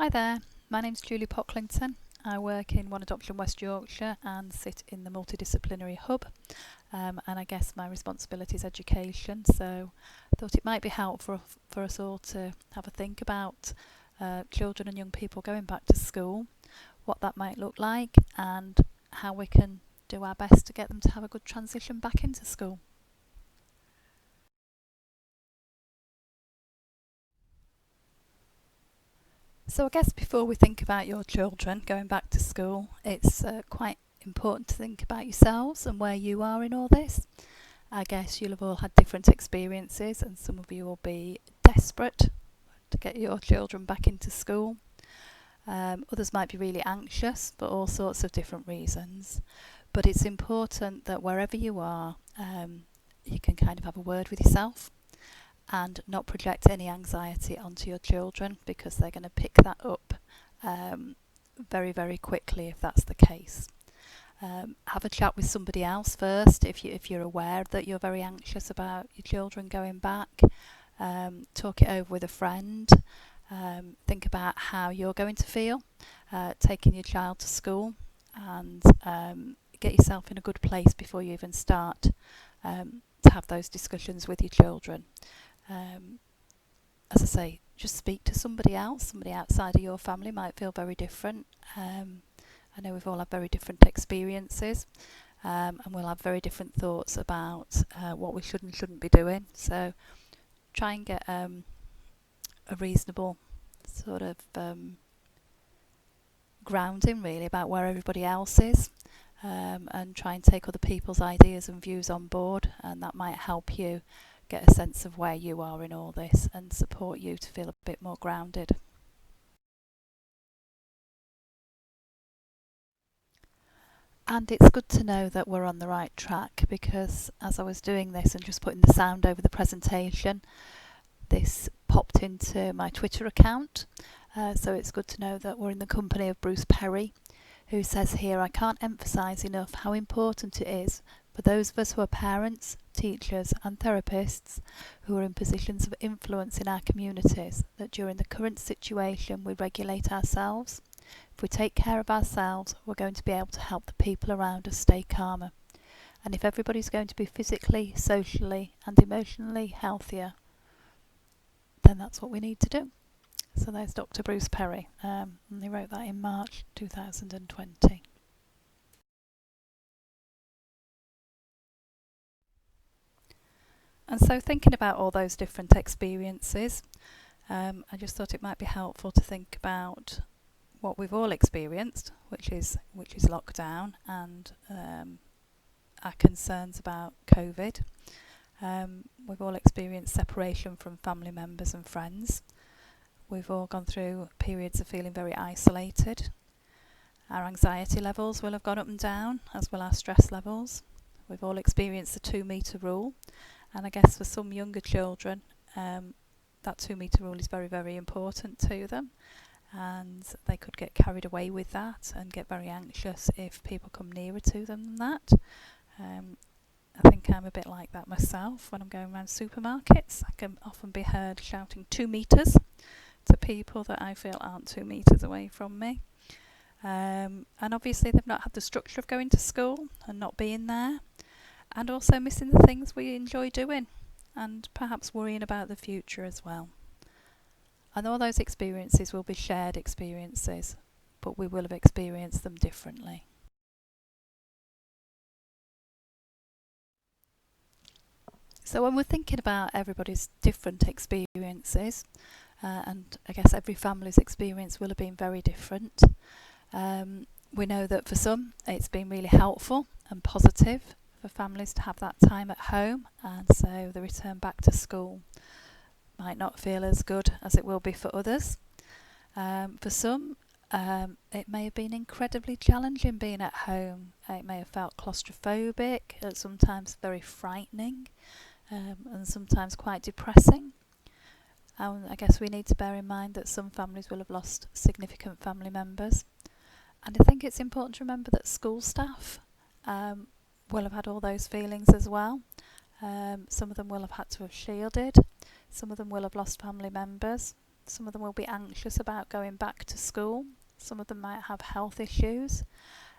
Hi there, my name's Julie Pocklington. I work in Adoption West Yorkshire and sit in the multidisciplinary hub, and I guess my responsibility is education, so I thought it might be helpful for us all to have a think about children and young people going back to school, what that might look like and how we can do our best to get them to have a good transition back into school. So I guess before we think about your children going back to school, it's quite important to think about yourselves and where you are in all this. I guess you'll have all had different experiences and some of you will be desperate to get your children back into school. Others might be really anxious for all sorts of different reasons. But it's important that wherever you are, you can kind of have a word with yourself and not project any anxiety onto your children, because they're going to pick that up very, very quickly if that's the case. Have a chat with somebody else first if you're aware that you're very anxious about your children going back. Talk it over with a friend. Think about how you're going to feel taking your child to school, and get yourself in a good place before you even start to have those discussions with your children. As I say, just speak to somebody else. Somebody outside of your family might feel very different. I know we've all had very different experiences, and we'll have very different thoughts about what we should and shouldn't be doing. So try and get a reasonable sort of grounding really about where everybody else is, and try and take other people's ideas and views on board, and that might help you get a sense of where you are in all this and support you to feel a bit more grounded. And it's good to know that we're on the right track, because as I was doing this and just putting the sound over the presentation, this popped into my Twitter account. So it's good to know that we're in the company of Bruce Perry, who says here, "I can't emphasise enough how important it is for those of us who are parents, teachers and therapists who are in positions of influence in our communities that during the current situation we regulate ourselves. If we take care of ourselves, we're going to be able to help the people around us stay calmer. And if everybody's going to be physically, socially and emotionally healthier, then that's what we need to do." So there's Dr. Bruce Perry, and he wrote that in March 2020. And so thinking about all those different experiences, I just thought it might be helpful to think about what we've all experienced, which is lockdown and our concerns about COVID. We've all experienced separation from family members and friends. We've all gone through periods of feeling very isolated. Our anxiety levels will have gone up and down, as will our stress levels. We've all experienced the 2-metre rule, and I guess for some younger children that 2-metre rule is very, very important to them, and they could get carried away with that and get very anxious if people come nearer to them than that. I think I'm a bit like that myself. When I'm going around supermarkets, I can often be heard shouting 2 metres to people that I feel aren't 2 metres away from me. And obviously they've not had the structure of going to school and not being there, and also missing the things we enjoy doing, and perhaps worrying about the future as well. And all those experiences will be shared experiences, but we will have experienced them differently. So when we're thinking about everybody's different experiences, and I guess every family's experience will have been very different, we know that for some it's been really helpful and positive for families to have that time at home, and so the return back to school might not feel as good as it will be for others. For some, it may have been incredibly challenging being at home. It may have felt claustrophobic, sometimes very frightening, and sometimes quite depressing. I guess we need to bear in mind that some families will have lost significant family members. And I think it's important to remember that school staff will have had all those feelings as well. Some of them will have had to have shielded. Some of them will have lost family members. Some of them will be anxious about going back to school. Some of them might have health issues.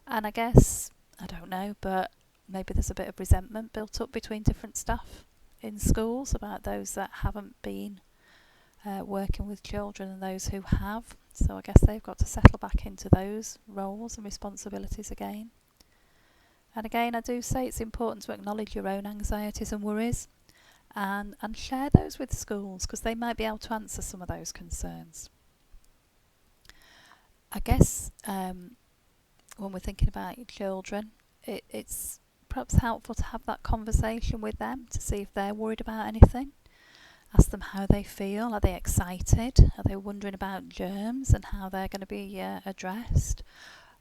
And I guess, I don't know, but maybe there's a bit of resentment built up between different staff in schools about those that haven't been working with children and those who have. So I guess they've got to settle back into those roles and responsibilities again. And again, I do say it's important to acknowledge your own anxieties and worries and share those with schools, because they might be able to answer some of those concerns. I guess when we're thinking about your children, it's perhaps helpful to have that conversation with them to see if they're worried about anything. Ask them how they feel. Are they excited? Are they wondering about germs and how they're going to be addressed?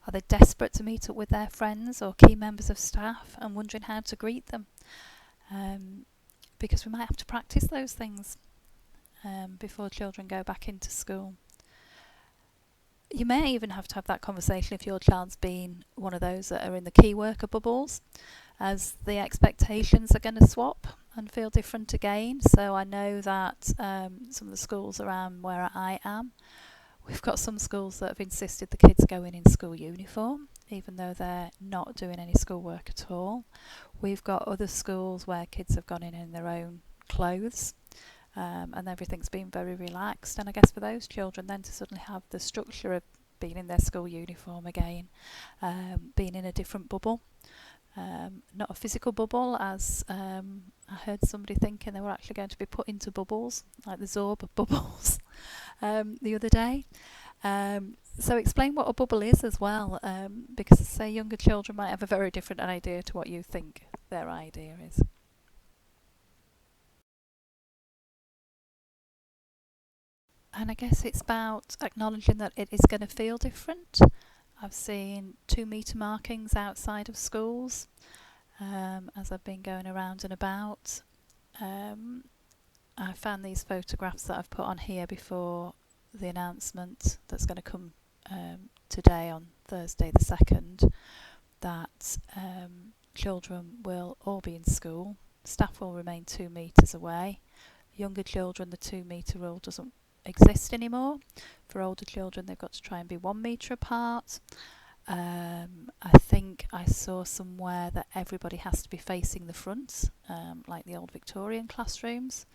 Are they desperate to meet up with their friends or key members of staff and wondering how to greet them? Because we might have to practice those things before children go back into school. You may even have to have that conversation if your child's been one of those that are in the key worker bubbles, as the expectations are going to swap and feel different again. So I know that some of the schools around where I am, we've got some schools that have insisted the kids go in school uniform, even though they're not doing any schoolwork at all. We've got other schools where kids have gone in their own clothes, and everything's been very relaxed. And I guess for those children then to suddenly have the structure of being in their school uniform again, being in a different bubble, not a physical bubble, as I heard somebody thinking they were actually going to be put into bubbles, like the Zorb bubbles, the other day. So explain what a bubble is as well, because say younger children might have a very different idea to what you think their idea is. And I guess it's about acknowledging that it is going to feel different. I've seen 2-metre markings outside of schools as I've been going around and about. I found these photographs that I've put on here before the announcement that's going to come today on Thursday the 2nd, that children will all be in school. Staff will remain 2 metres away. Younger children, the 2-metre rule doesn't exist anymore. For older children, they've got to try and be 1 metre apart. I think I saw somewhere that everybody has to be facing the front, like the old Victorian classrooms.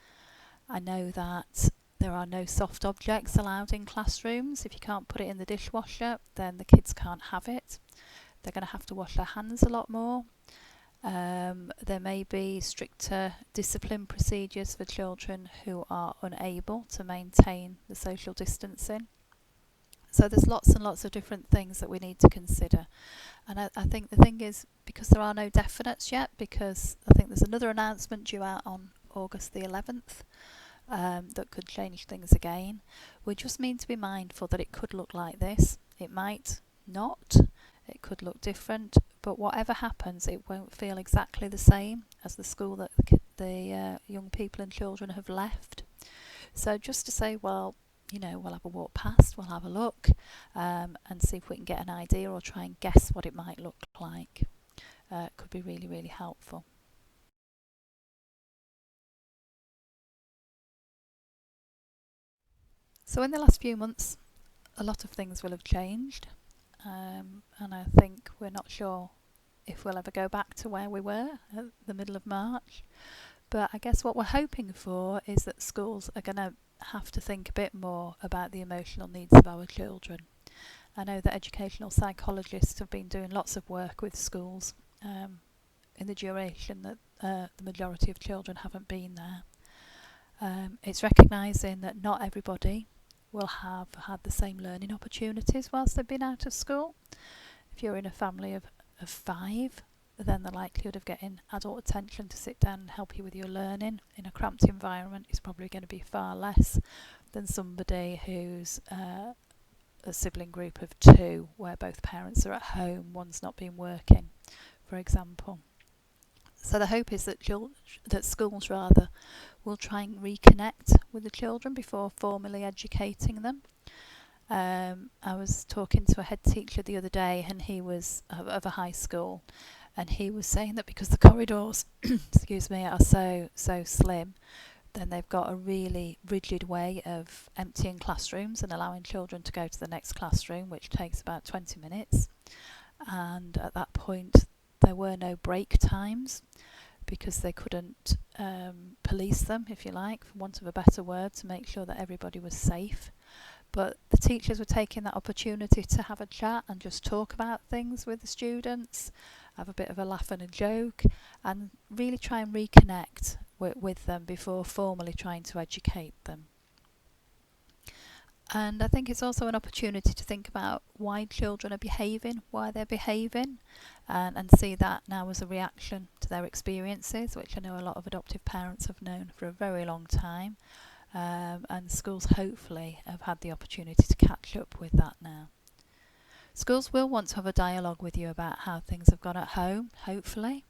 I know that there are no soft objects allowed in classrooms. If you can't put it in the dishwasher, then the kids can't have it. They're going to have to wash their hands a lot more. There may be stricter discipline procedures for children who are unable to maintain the social distancing. So there's lots and lots of different things that we need to consider. And I think the thing is, because there are no definites yet, because I think there's another announcement due out on August the 11th that could change things again, we just need to be mindful that it could look like this. It might not. It could look different, but whatever happens, it won't feel exactly the same as the school that the young people and children have left. So just to say, well, you know, we'll have a walk past, we'll have a look, and see if we can get an idea or try and guess what it might look like. Could be really, really helpful. So in the last few months, a lot of things will have changed. And I think we're not sure if we'll ever go back to where we were at the middle of March. But I guess what we're hoping for is that schools are going to have to think a bit more about the emotional needs of our children. I know that educational psychologists have been doing lots of work with schools in the duration that the majority of children haven't been there. It's recognising that not everybody will have had the same learning opportunities whilst they've been out of school. If you're in a family of 5, then the likelihood of getting adult attention to sit down and help you with your learning in a cramped environment is probably going to be far less than somebody who's a sibling group of 2 where both parents are at home, one's not been working, for example. So the hope is that schools will try and reconnect with the children before formally educating them. I was talking to a head teacher the other day, and he was of a high school, and he was saying that because the corridors excuse me, are so slim, then they've got a really rigid way of emptying classrooms and allowing children to go to the next classroom, which takes about 20 minutes. And at that point, there were no break times because they couldn't police them, if you like, for want of a better word, to make sure that everybody was safe. But the teachers were taking that opportunity to have a chat and just talk about things with the students, have a bit of a laugh and a joke, and really try and reconnect with them before formally trying to educate them. And I think it's also an opportunity to think about why children are behaving, why they're behaving, and see that now as a reaction to their experiences, which I know a lot of adoptive parents have known for a very long time. And schools hopefully have had the opportunity to catch up with that now. Schools will want to have a dialogue with you about how things have gone at home, hopefully,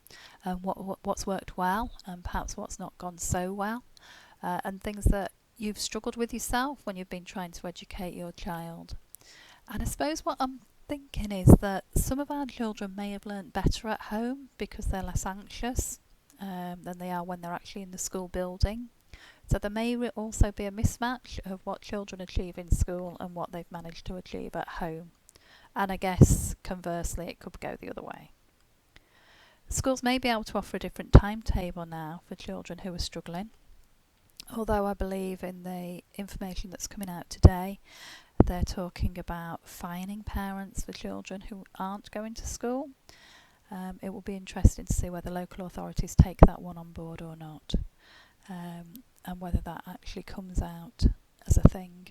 and what's worked well and perhaps what's not gone so well, and things that you've struggled with yourself when you've been trying to educate your child. And I suppose what I'm thinking is that some of our children may have learnt better at home because they're less anxious than they are when they're actually in the school building. So there may also be a mismatch of what children achieve in school and what they've managed to achieve at home. And I guess conversely it could go the other way. Schools may be able to offer a different timetable now for children who are struggling. Although I believe in the information that's coming out today, they're talking about fining parents for children who aren't going to school. It will be interesting to see whether local authorities take that one on board or not, and whether that actually comes out as a thing.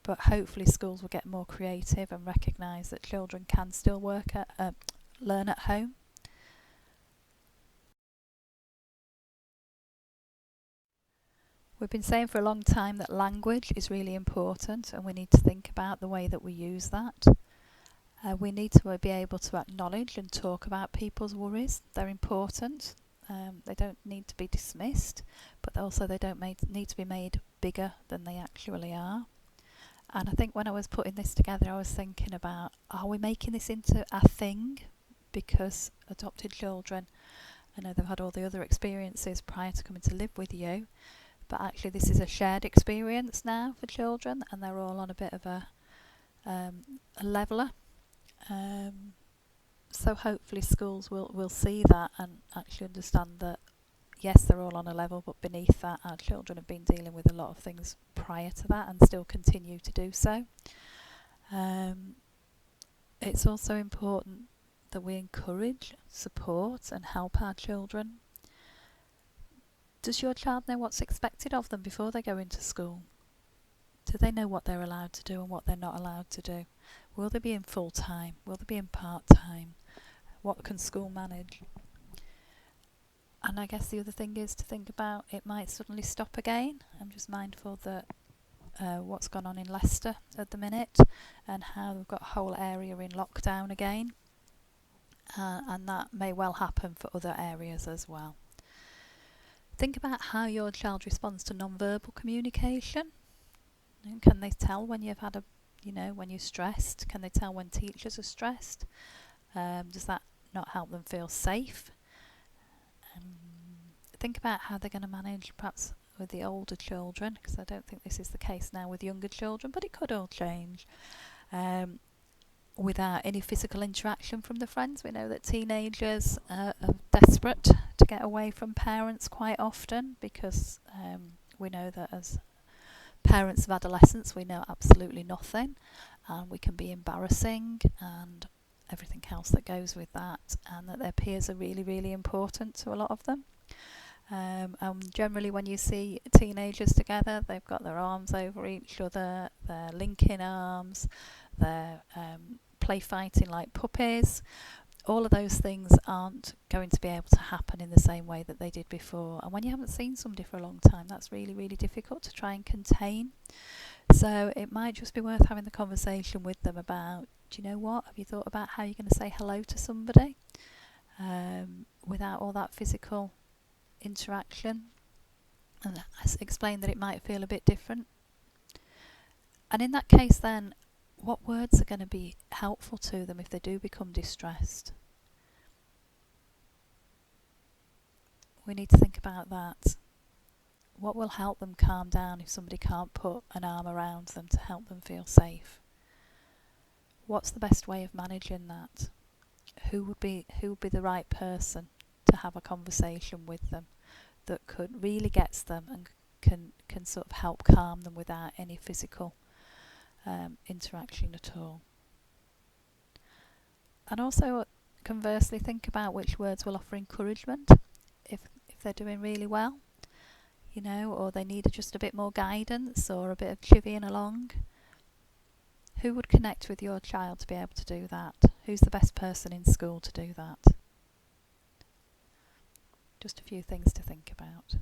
But hopefully schools will get more creative and recognise that children can still learn at home. We've been saying for a long time that language is really important and we need to think about the way that we use that. We need to be able to acknowledge and talk about people's worries. They're important. They don't need to be dismissed, but also they don't need to be made bigger than they actually are. And I think when I was putting this together, I was thinking about, are we making this into a thing? Because adopted children, I know they've had all the other experiences prior to coming to live with you, but actually this is a shared experience now for children, and they're all on a bit of a leveller. So hopefully schools will see that and actually understand that yes, they're all on a level, but beneath that our children have been dealing with a lot of things prior to that and still continue to do so. It's also important that we encourage, support and help our children. Does your child know what's expected of them before they go into school? Do they know what they're allowed to do and what they're not allowed to do? Will they be in full time? Will they be in part time? What can school manage? And I guess the other thing is to think about it might suddenly stop again. I'm just mindful that what's gone on in Leicester at the minute and how we've got a whole area in lockdown again. And that may well happen for other areas as well. Think about how your child responds to non-verbal communication. Can they tell when you've had when you're stressed? Can they tell when teachers are stressed? Does that not help them feel safe? Think about how they're going to manage perhaps with the older children, because I don't think this is the case now with younger children, but it could all change. Without any physical interaction from the friends. We know that teenagers are desperate to get away from parents quite often, because we know that as parents of adolescents we know absolutely nothing, and we can be embarrassing and everything else that goes with that, and that their peers are really, really important to a lot of them. Generally when you see teenagers together, they've got their arms over each other, they're linking arms, they're play fighting like puppies. All of those things aren't going to be able to happen in the same way that they did before. And when you haven't seen somebody for a long time, that's really, really difficult to try and contain. So it might just be worth having the conversation with them about, do you know what, have you thought about how you're going to say hello to somebody without all that physical interaction? And explain that it might feel a bit different. And in that case then, what words are going to be helpful to them if they do become distressed? We need to think about that. What will help them calm down if somebody can't put an arm around them to help them feel safe? What's the best way of managing that? Who would be the right person to have a conversation with them that could really gets them and can sort of help calm them without any physical interaction at all? And also, conversely, think about which words will offer encouragement if they're doing really well, or they need just a bit more guidance or a bit of chivying along. Who would connect with your child to be able to do that? Who's the best person in school to do that? Just a few things to think about.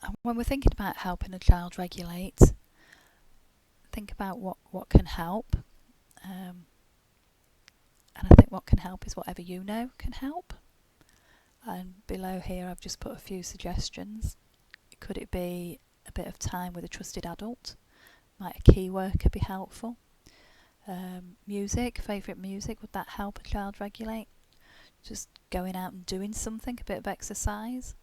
And when we're thinking about helping a child regulate, think about what can help. And I think what can help is whatever you know can help. And below here I've just put a few suggestions. Could it be a bit of time with a trusted adult? Might a key worker be helpful? Music, favourite music, would that help a child regulate? Just going out and doing something, a bit of exercise?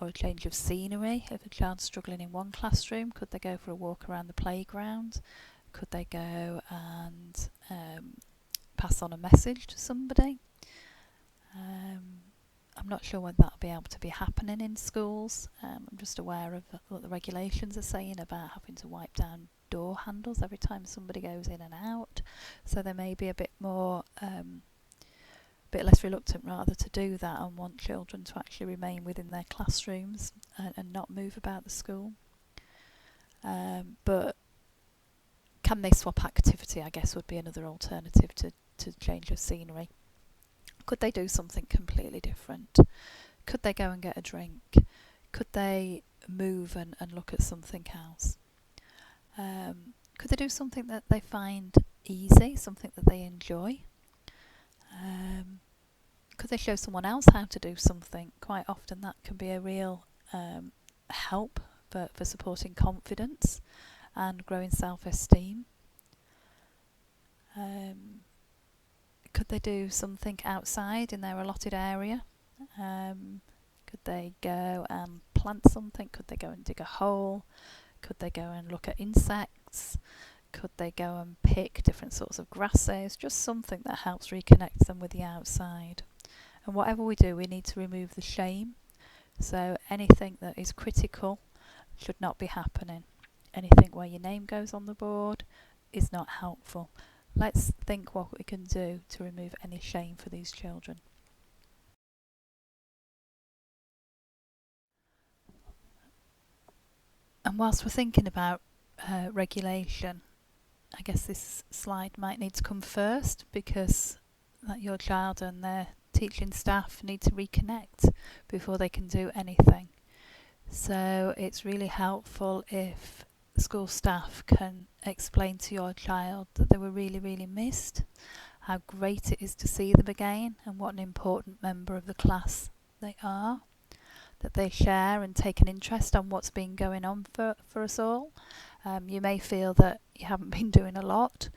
Or a change of scenery? If a child's struggling in one classroom, could they go for a walk around the playground? Could they go and pass on a message to somebody? I'm not sure when that'll be able to be happening in schools. I'm just aware of what the regulations are saying about having to wipe down door handles every time somebody goes in and out. So they may be a bit less reluctant rather to do that and want children to actually remain within their classrooms and not move about the school. But can they swap activity, I guess, would be another alternative to change of scenery. Could they do something completely different? Could they go and get a drink? Could they move and look at something else? Could they do something that they find easy, something that they enjoy? Could they show someone else how to do something? Quite often that can be a real help for supporting confidence and growing self-esteem. Could they do something outside in their allotted area? Could they go and plant something? Could they go and dig a hole? Could they go and look at insects? Could they go and pick different sorts of grasses? Just something that helps reconnect them with the outside. And whatever we do, we need to remove the shame. So anything that is critical should not be happening. Anything where your name goes on the board is not helpful. Let's think what we can do to remove any shame for these children. And whilst we're thinking about regulation, I guess this slide might need to come first, because your child and their teaching staff need to reconnect before they can do anything. So it's really helpful if school staff can explain to your child that they were really, really missed, how great it is to see them again, and what an important member of the class they are, that they share and take an interest on what's been going on for us all. You may feel that you haven't been doing a lot,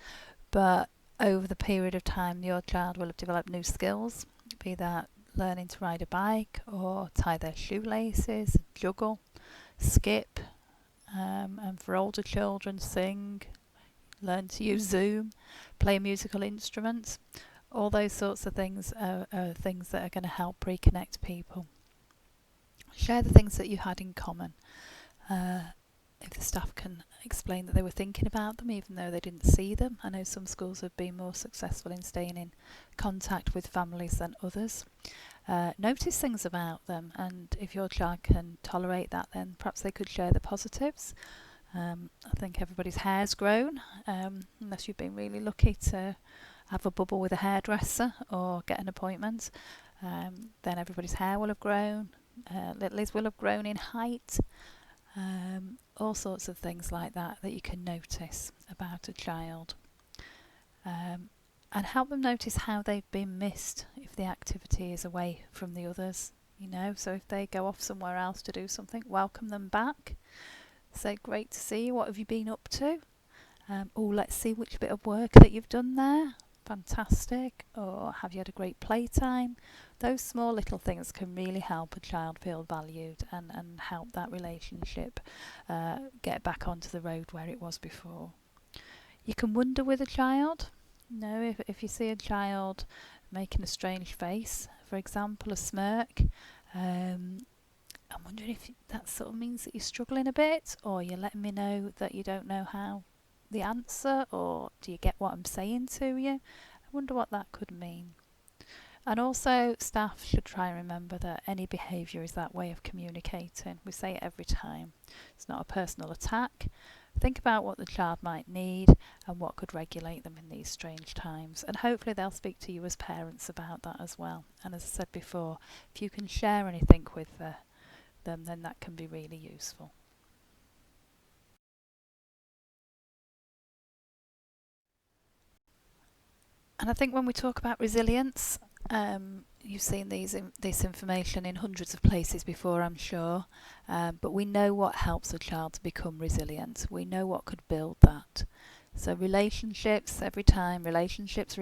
but over the period of time your child will have developed new skills, be that learning to ride a bike or tie their shoelaces, juggle, skip, and for older children, sing, learn to use Zoom, play a musical instrument. All those sorts of things are things that are going to help reconnect people. Share the things that you had in common. If the staff can explain that they were thinking about them even though they didn't see them. I know some schools have been more successful in staying in contact with families than others. Notice things about them, and if your child can tolerate that, then perhaps they could share the positives. I think everybody's hair's grown, unless you've been really lucky to have a bubble with a hairdresser or get an appointment. Then everybody's hair will have grown, Littleys will have grown in height. All sorts of things like that you can notice about a child, and help them notice how they've been missed if the activity is away from the others. So if they go off somewhere else to do something, welcome them back. Say, great to see you, what have you been up to? Let's see which bit of work that you've done there. fantastic, or have you had a great playtime? Those small little things can really help a child feel valued and help that relationship get back onto the road where it was before. You can wonder with a child. If you see a child making a strange face, for example, a smirk, I'm wondering if that sort of means that you're struggling a bit, or you're letting me know that you don't know how the answer, or do you get what I'm saying to you? I wonder what that could mean. And also, staff should try and remember that any behaviour is that way of communicating. We say it every time. It's not a personal attack. Think about what the child might need and what could regulate them in these strange times. And hopefully they'll speak to you as parents about that as well. And as I said before, if you can share anything with them, then that can be really useful. And I think when we talk about resilience, you've seen this information in hundreds of places before, I'm sure, but we know what helps a child to become resilient. We know what could build that. So relationships, every time, relationships,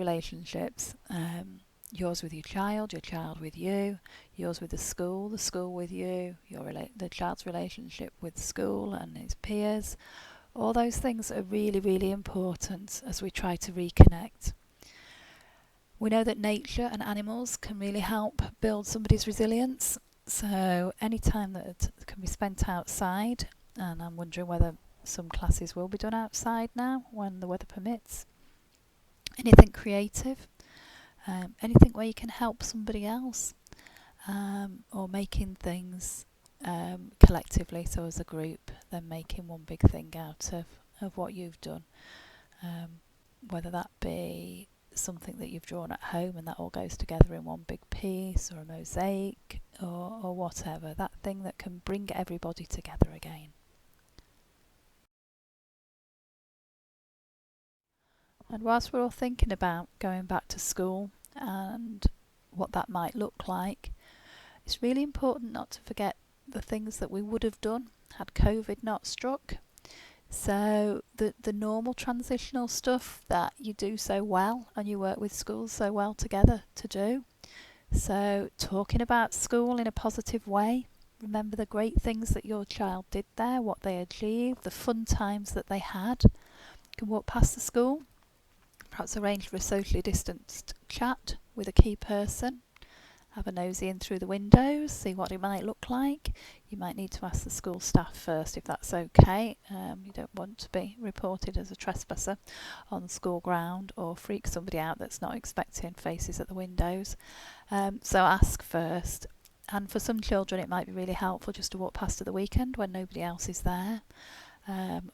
yours with your child with you, yours with the school with you, the child's relationship with school and his peers. All those things are really, really important as we try to reconnect. We know that nature and animals can really help build somebody's resilience. So any time that can be spent outside, and I'm wondering whether some classes will be done outside now when the weather permits. Anything creative, anything where you can help somebody else, or making things collectively, so as a group, then making one big thing out of what you've done. Whether that be something that you've drawn at home and that all goes together in one big piece, or a mosaic, or whatever, that thing that can bring everybody together again. And whilst we're all thinking about going back to school and what that might look like, it's really important not to forget the things that we would have done had COVID not struck. So the normal transitional stuff that you do so well and you work with schools so well together to do. So talking about school in a positive way. Remember the great things that your child did there, what they achieved, the fun times that they had. You can walk past the school, perhaps arrange for a socially distanced chat with a key person. Have a nosy in through the windows, see what it might look like. You might need to ask the school staff first if that's okay. You don't want to be reported as a trespasser on the school ground or freak somebody out that's not expecting faces at the windows. So ask first. And for some children it might be really helpful just to walk past at the weekend when nobody else is there,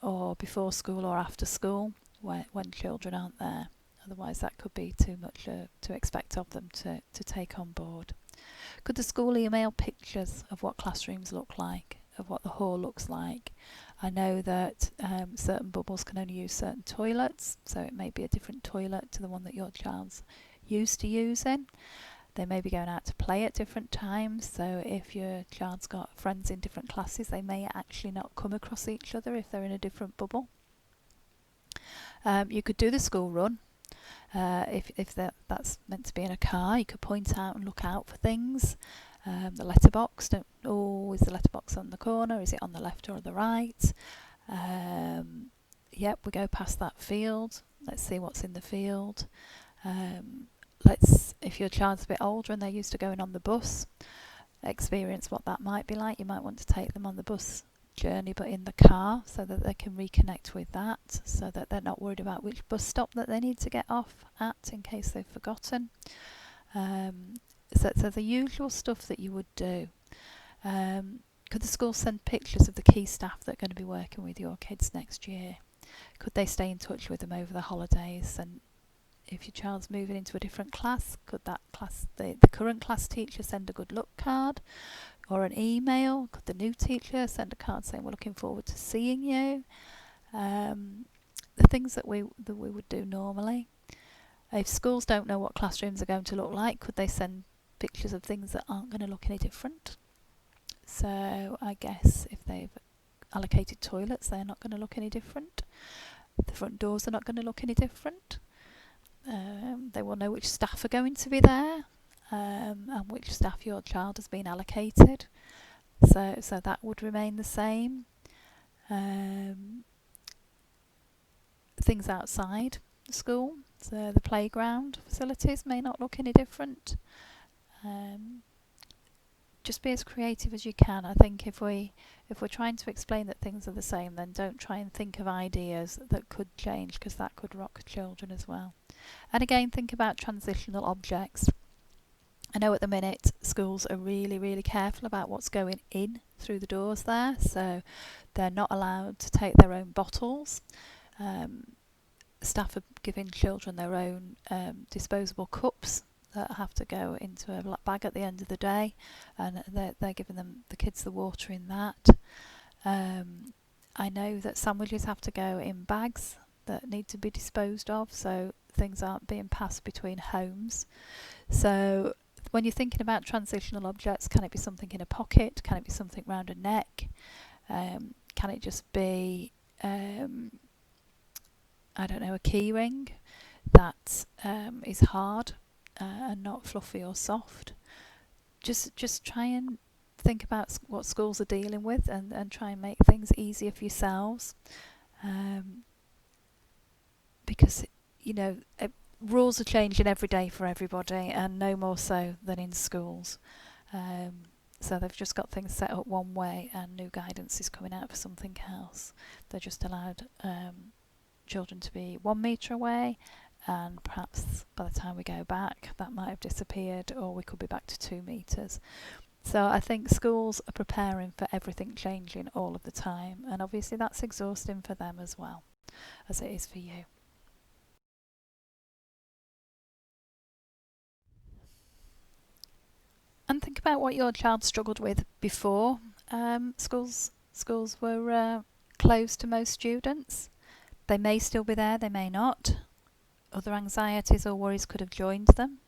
or before school or after school when children aren't there. Otherwise that could be too much to expect of them to take on board. Could the school email pictures of what classrooms look like, of what the hall looks like? I know that certain bubbles can only use certain toilets, so it may be a different toilet to the one that your child's used to using. They may be going out to play at different times, so if your child's got friends in different classes, they may actually not come across each other if they're in a different bubble. You could do the school run. If that's meant to be in a car, you could point out and look out for things. The letterbox, is the letterbox on the corner? Is it on the left or the right? Yep, we go past that field. Let's see what's in the field. If your child's a bit older and they're used to going on the bus, experience what that might be like. You might want to take them on the bus journey but in the car, so that they can reconnect with that, so that they're not worried about which bus stop that they need to get off at in case they've forgotten. So the usual stuff that you would do. Could the school send pictures of the key staff that are going to be working with your kids next year? Could they stay in touch with them over the holidays? And if your child's moving into a different class, could that class, the current class teacher, send a good luck card or an email? Could the new teacher send a card saying we're looking forward to seeing you? The things that we would do normally. If schools don't know what classrooms are going to look like, could they send pictures of things that aren't going to look any different? So I guess if they've allocated toilets, they're not going to look any different. The front doors are not going to look any different. They will know which staff are going to be there, and which staff your child has been allocated. So that would remain the same. Things outside the school, so the playground facilities may not look any different. Just be as creative as you can. I think if we're trying to explain that things are the same, then don't try and think of ideas that could change, because that could rock children as well. And again, think about transitional objects. I know at the minute schools are really, really careful about what's going in through the doors there, so they're not allowed to take their own bottles. Staff are giving children their own disposable cups that have to go into a black bag at the end of the day, and they're giving the kids the water in that. I know that sandwiches have to go in bags that need to be disposed of, so things aren't being passed between homes. So when you're thinking about transitional objects, can it be something in a pocket? Can it be something round a neck? Can it just be, I don't know, a key ring that is hard and not fluffy or soft? Just try and think about what schools are dealing with, and try and make things easier for yourselves. Because, rules are changing every day for everybody, and no more so than in schools. So they've just got things set up one way, and new guidance is coming out for something else. They're just allowed children to be 1 metre away, and perhaps by the time we go back that might have disappeared, or we could be back to 2 metres. So I think schools are preparing for everything changing all of the time, and obviously that's exhausting for them as well as it is for you. And think about what your child struggled with before schools were closed to most students. They may still be there, they may not. Other anxieties or worries could have joined them.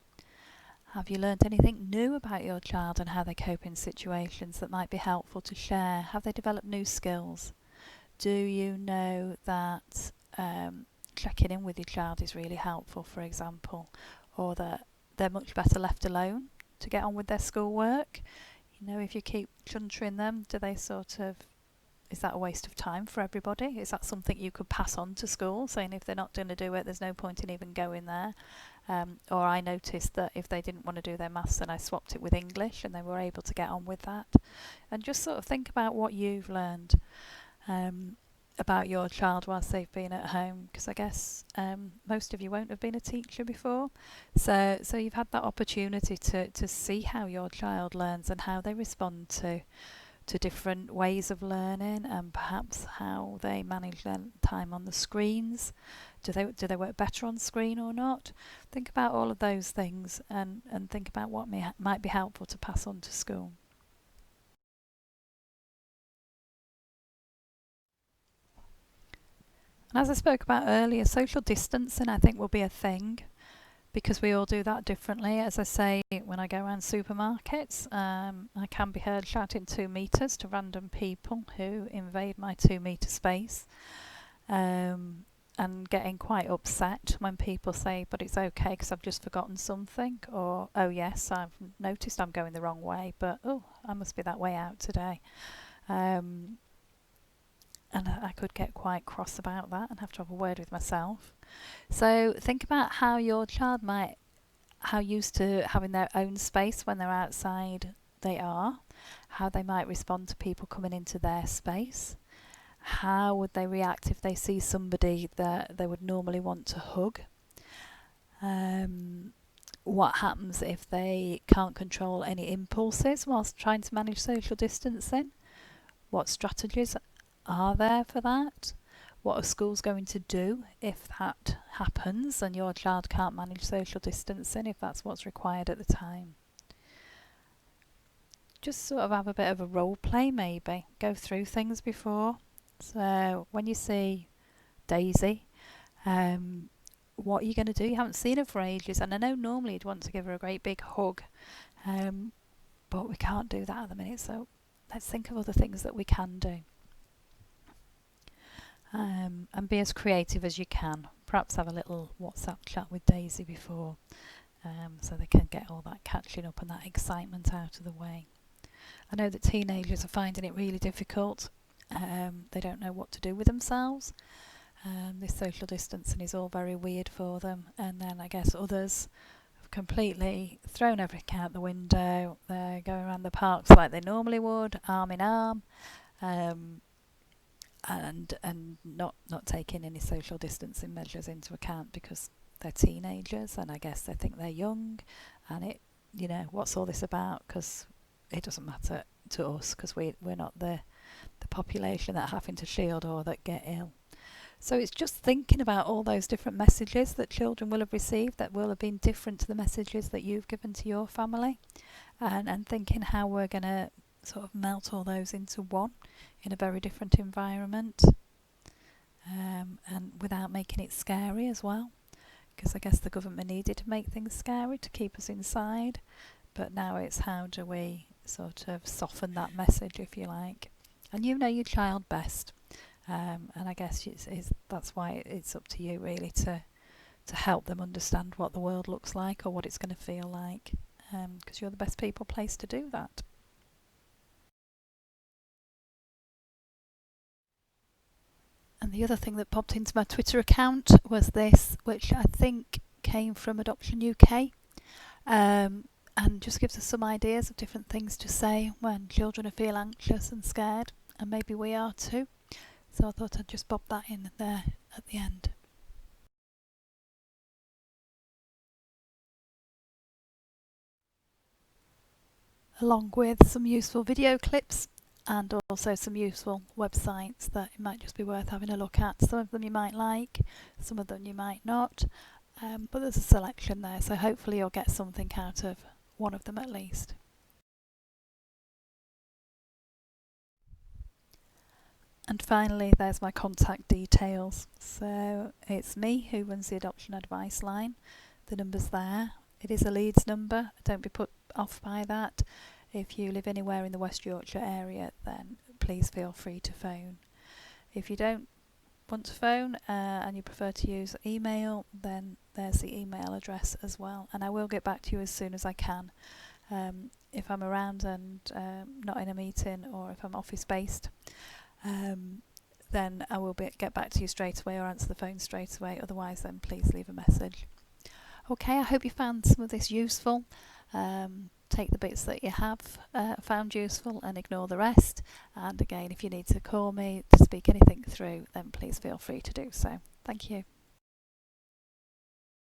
Have you learnt anything new about your child and how they cope in situations that might be helpful to share? Have they developed new skills? Do you know that checking in with your child is really helpful, for example, or that they're much better left alone to get on with their schoolwork? If you keep chuntering them, do they is that a waste of time for everybody? Is that something you could pass on to school, saying if they're not going to do it, there's no point in even going there? Or I noticed that if they didn't want to do their maths, then I swapped it with English, and they were able to get on with that. And just sort of think about what you've learned about your child whilst they've been at home, because I guess most of you won't have been a teacher before, so you've had that opportunity to see how your child learns and how they respond to different ways of learning, and perhaps how they manage their time on the screens. Do they work better on screen or not? Think about all of those things, and think about what might be helpful to pass on to school. And as I spoke about earlier, social distancing I think will be a thing, because we all do that differently. As I say, when I go around supermarkets, I can be heard shouting 2 metres to random people who invade my 2 metre space, and getting quite upset when people say, but it's okay because I've just forgotten something, or oh yes, I've noticed I'm going the wrong way, but oh, I must be that way out today. And I could get quite cross about that and have to have a word with myself. So think about how your child how used to having their own space when they're outside they are, how they might respond to people coming into their space. How would they react if they see somebody that they would normally want to hug? What happens if they can't control any impulses whilst trying to manage social distancing? What strategies are there for that? What are schools going to do if that happens and your child can't manage social distancing, if that's what's required at the time? Just sort of have a bit of a role play, maybe. Go through things before. So when you see Daisy, what are you going to do? You haven't seen her for ages, and I know normally you'd want to give her a great big hug, but we can't do that at the minute, so let's think of other things that we can do. And be as creative as you can. perhaps have a little WhatsApp chat with Daisy before, so they can get all that catching up and that excitement out of the way. I know that teenagers are finding it really difficult. They don't know what to do with themselves. This social distancing is all very weird for them, and then I guess others have completely thrown everything out the window. They're going around the parks like they normally would, arm in arm, and not taking any social distancing measures into account because they're teenagers, and I guess they think they're young, and what's all this about? Because it doesn't matter to us, because we're not the population that are having to shield or that get ill. So it's just thinking about all those different messages that children will have received that will have been different to the messages that you've given to your family, and thinking how we're going to sort of melt all those into one in a very different environment, and without making it scary as well, because I guess the government needed to make things scary to keep us inside, but now it's how do we sort of soften that message, if you like. And you know your child best, and I guess that's why it's up to you really to help them understand what the world looks like or what it's going to feel like, because you're the best people placed to do that. And the other thing that popped into my Twitter account was this, which I think came from Adoption UK, and just gives us some ideas of different things to say when children feel anxious and scared, and maybe we are too. So I thought I'd just pop that in there at the end. Along with some useful video clips and also some useful websites that it might just be worth having a look at. Some of them you might like, some of them you might not, but there's a selection there, so hopefully you'll get something out of one of them at least. And finally, there's my contact details. So it's me who runs the Adoption Advice line. The number's there. It is a Leeds number. Don't be put off by that. If you live anywhere in the West Yorkshire area, then please feel free to phone. If you don't want to phone and you prefer to use email, then there's the email address as well, and I will get back to you as soon as I can. If I'm around and not in a meeting, or if I'm office based, then I will get back to you straight away or answer the phone straight away. Otherwise, then please leave a message. Okay, I hope you found some of this useful. Take the bits that you have found useful and ignore the rest. And again, if you need to call me to speak anything through, then please feel free to do so. Thank you.